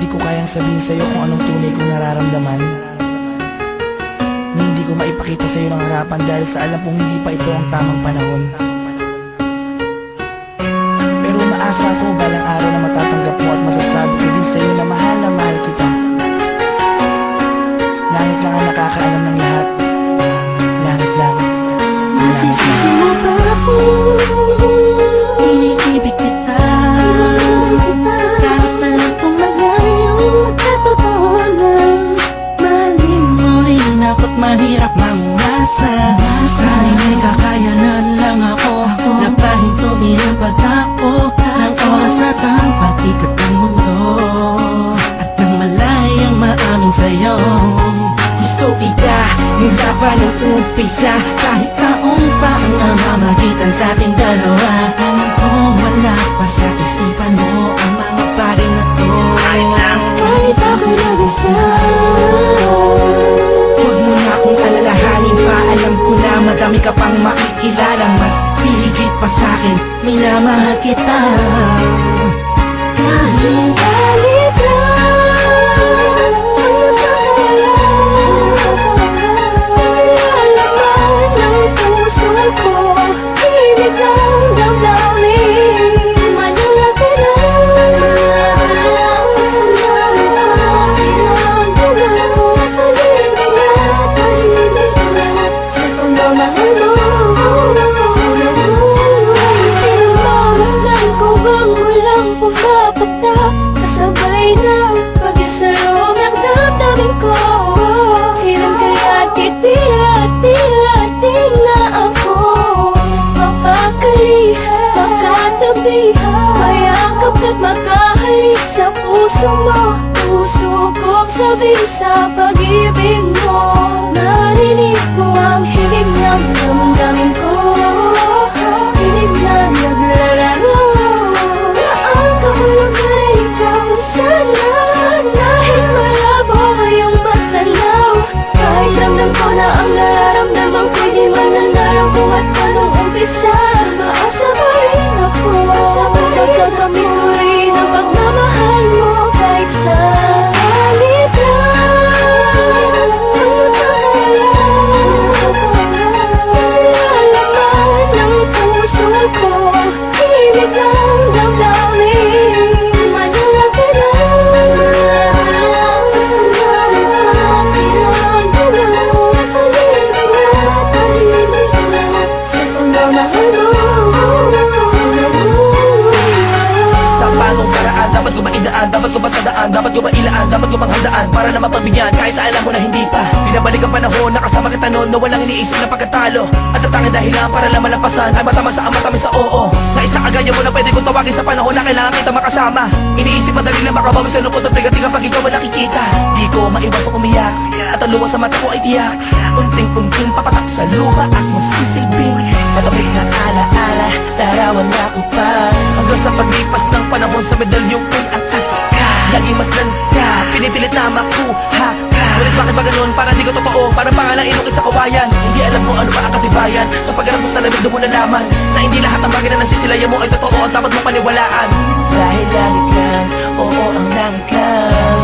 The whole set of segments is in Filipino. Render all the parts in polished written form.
Hindi ko kayang sabihin sa'yo kung anong tunay kong nararamdaman, na hindi ko maipakita sa'yo ng harapan dahil sa alam kong hindi pa ito ang tamang panahon. Pero umaasa ako balang araw na matatanggap mo at masasabi ko din sa'yo na mahal kita. Langit lang ang nakakaalam ng lahat. Langit lang. Masisisi mo ba ako? Iniibig kita. Kahit alam kong malayong magkatotohanan, mahalin mo rin ako't mahirap mangumasa. Sana'y may kakayanan lang ako na pahintuin ang pagdako ng oras at ang pag-ikot ng mundo, at nang malayang maamin sa'yo. Gusto kita mula pa ng umpisa, kahit taong pa ang namamagitan sa ating dalawa. Alam kong wala pa sa isipan mo ang mga bagay na to. Kahit ako nag-isa, huwag mo na akong alalahanin pa. Alam ko na madami ka pang makikilalang mas hihigit pa sa'kin. Minamahal kita. Kahit galit kasabay na pag-isarong ang damdamin ko. Kailan kaya titila-tila-ting na ako mapakalihan, makatabihan, mayakap ka't makahalik sa puso mo. Puso ko'ng sabing sa pag-ibig mo. Narinig mo ang higig ng damdamin ko, higig na naglalaro. Ang nararamdaman ko'y di mananaraw ko at anong umpisa. Maasa pa rin ako, pagkakamit ko rin ang pagmamahal mo. Kahit sa halit lang, nalalaman ng puso ko, ibig ng damdamin. Manalaki dapat ko ba idaan, dapat ko ba tandaan, dapat ko ba ilaan, dapat ko bang handaan para na mapagbigyan kahit na alam mo na hindi pa. Binabalik ang panahon, nakasama kita noon na walang iniisip na pagkatalo. At ang tanging dahilan para lang malampasan ay matamas ang matamis sa oo. Na isang kagaya mo na pwede kong tawagin sa panahon na kailangan kita makasama. Iniisip madali lang makabawi sa lungkot at bigat kapag ikaw ang nakikita. Di ko maiwasang umiyak at ang luha sa mata ko ay tiyak. Unting-unting papatak sa lupa at magsisilbing matamis na ala-ala, larawan na ko pa. Hanggang sa paglipas ng panahon sa medalyong ko'y angkas ka. Laging masdan ka, pinipilit na makuha ka. Ngunit bakit ba ganun? Parang di ko totoo, parang pangalang inukit sa kawayan. Hindi alam mo ano pa ang katibayan. Sa pagharap mo sa lamig doon mo nalaman na hindi lahat ng bagay na nasisilayan mo ay totoo at dapat mo paniwalaan. Dahil langit lang, oo ang langit lang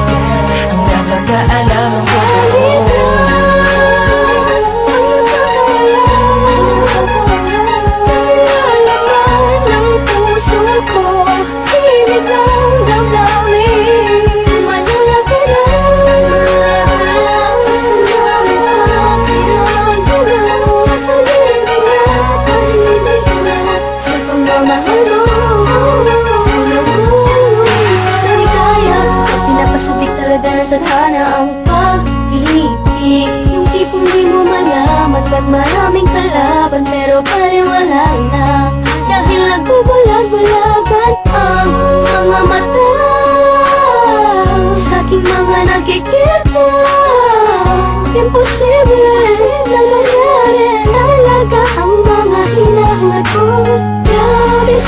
ang nakakaalam ang totoo. Ba't maraming kalaban pero pariwala na. Dahil nagbubulag-bulagan ang mga mata sa aking mga nakikita. Imposible na mangyari, nalaga ang mga hinahangad ko. Labis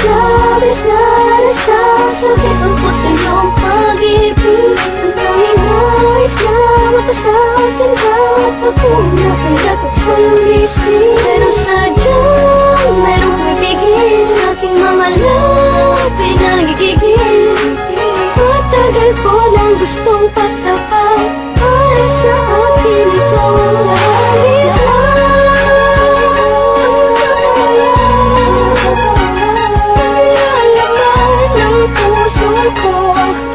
na nasasabit ako sa iyong pag-ibig. Ang tanging nais na makasakin ka at ako na pinatag sa iyong bisig. Pero sadyang merong pumipigil sa aking mga labi na nagigigil. Matagal ko nang gusto pagtapat para sa akin ikaw ang lahat. Ng puso ko,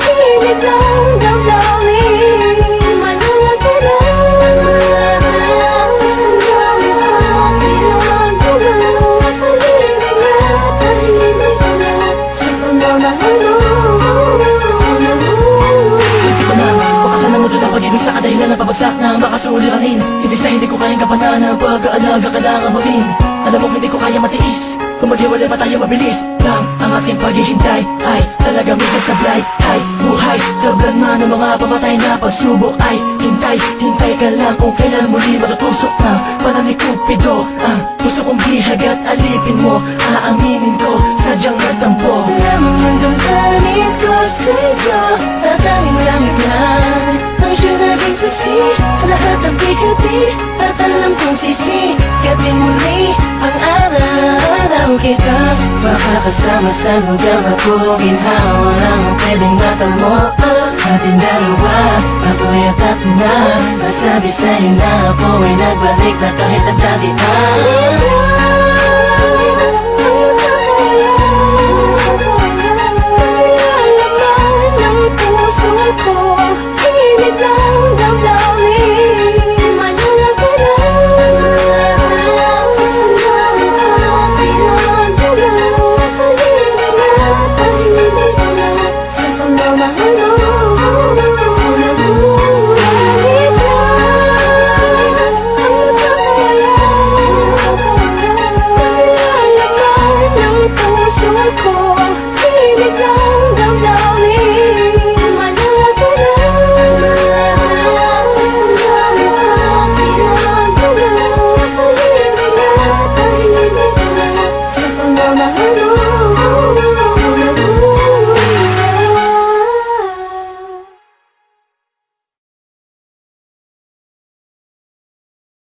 hilig ng damdamin. Malaga lang, dami pa pinagdama. Tahimik na, tahimik na sa pagmamahal mo. Hindi ko na bakasan ng mundo ng pag-ibig sa kadahilan ng pabagsak na makasuliranin. Hindi sa hindi ko kayang kapanan ang pag-aalaga kailangan mo rin. Alam mo hindi ko kaya matiis kung maghiwalay pa tayo mabilis lang. Ang aking paghihintay ay talaga minsan sablay. Ay buhay, tablan man ng mga pamatay na pagsubok. Ay hintay, hintay ka lang kung kailan muli matutusok ng panamig Cupido. Ang gusto kong bihag at alipin mo, aaminin ko, sadyang natampo. Lamang ng damdamin ko sa'yo, tatanging langit lang ang siya naging saksi sa lahat ng bigabi. At alam kong sisigatin muli ang araw kita. Makakasama sa lugar na puro ginhawa lang ang pwedeng matamo. Ating dalawa, ako'y atat na nasabi sa'yo na ako ay nagbalik na kahit ang dati.